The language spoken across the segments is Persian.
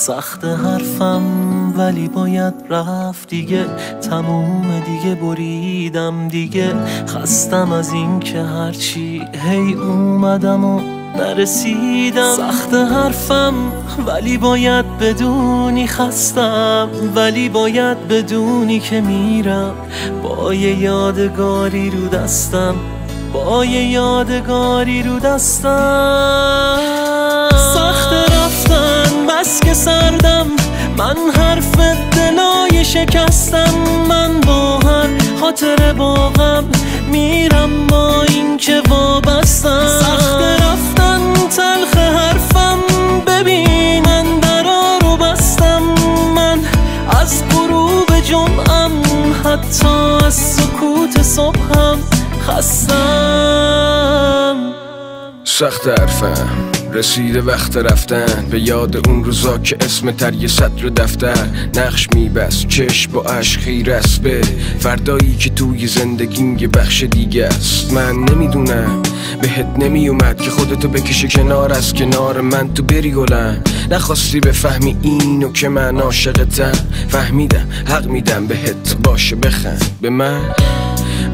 سخت حرفم ولی باید رفت دیگه، تموم دیگه، بریدم دیگه. خستم از این که هرچی هی اومدم و نرسیدم. سخت حرفم ولی باید بدونی خستم، ولی باید بدونی که میرم با یه یادگاری رو دستم، با یه یادگاری رو دستم. سخت رفتن بس که سردم، من حرف دلای شکستم. من با هر خاطر با غم میرم با این که وابستم. سخت رفتن تلخ حرفم، ببین من درا رو بستم. من از غروب جمعم حتی از سکوت صبحم خستم. سخت حرفم رسیده وقت رفتن، به یاد اون روزا که اسم تر یه سطر دفتر نقش میبست، چشم با عشق خیره است به فردایی که توی زندگیم یه بخش دیگه است. من نمیدونم بهت نمیومد که خودتو بکشی کنار از کنار من، تو بری گلم. نخواستی بفهمی اینو که من عاشقتم، فهمیدم حق میدم بهت، باشه بخند به من.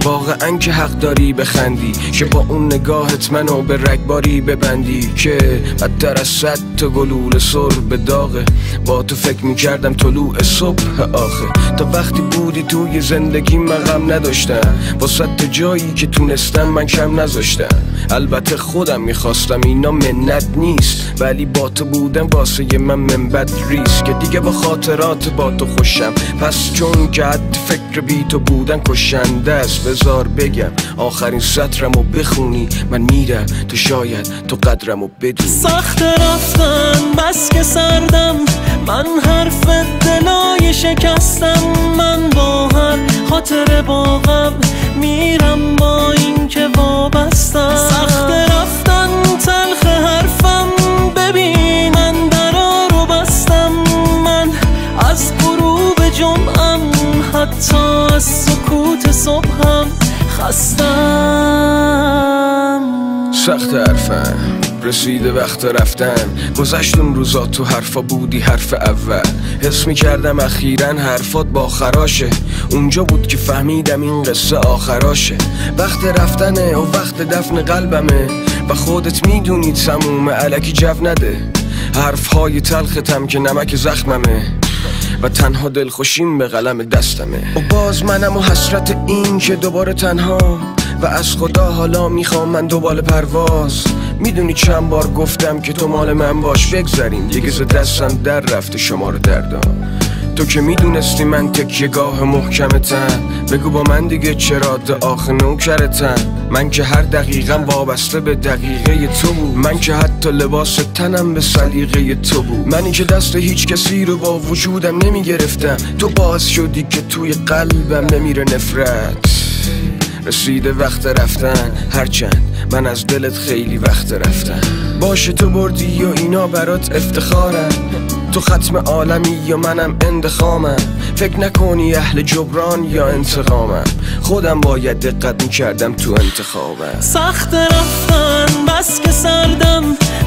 واقعا که حق داری بخندی، که با اون نگاهت منو به رگباری ببندی، که بدتر از 100 تا گلوله سر به داغه. با تو فکر میکردم طلوع صبح آخه، تا وقتی بودی توی زندگی من غم نداشتم، واسه تا جایی که تونستم من کم نذاشتم. البته خودم میخواستم، اینا منت نیست، ولی با تو بودم واسه من منبت ریست، که دیگه با خاطرات با تو خوشم. پس چون که حد فکر بی تو بودن کشنده است، بذار بگم آخرین سطرمو بخونی. من میرم تو شاید تو قدرمو بدونی. سخت رفتن بس که سردم، من حرف دلای شکستم. من با هر خاطر با غم میرم با این که وابستم. سخت رفتن تلخ حرفم، ببین من درا رو بستم. من از غروب جمعم حتی از سکوت صبحم خستم. سخت حرفم رسیده وقت رفتن، گذشت اون روزا تو حرفا بودی حرف اول. حس میکردم اخیراً حرفات با خراشه، اونجا بود که فهمیدم این قصه آخراشه. وقت رفتنه و وقت دفن قلبمه، و خودت میدونی تمومه، الکی جو نده. حرفهای تلختم که نمک زخممه، و تنها دلخوشیم به قلم دستمه. و باز منم و حسرت این که دوباره تنها، و از خدا حالا میخوام من دوباره پرواز. میدونی چند بار گفتم که تو مال من باش، بگذاریم دیگه ز دستم در رفته شمار دردام. تو که میدونستی من تکیه‌گاه محکمتم، بگو با من دیگه چرا آخ نوکرتم. من که هر دقیقم وابسته به دقیقه تو بود، من که حتی لباس تنم به سلیقه تو بود. منی که دست هیچ کسی رو با وجودم نمیگرفتم، تو باعث شدی که توی قلبم نمیره نفرت. رسیده وقت رفتن، هرچند من از دلت خیلی وقت رفتم. باشه تو بردی و اینا برات افتخارم، تو ختم عالمی یا منم اندخامم. فکر نکنی اهل جبران یا انتقامم، خودم باید دقت میکردم تو انتخابم. سخت رفتن بس که سردم،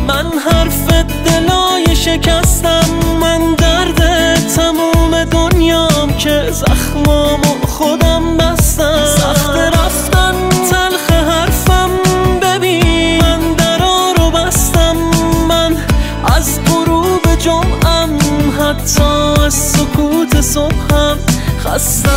من حرف دلای شکستم. من درد تموم دنیام که زخمامو خودم بستم. سخت رفتن تلخ حرفم، ببین من درا رو بستم. من از غروب جمعم حتی از سکوت صبحم خستم.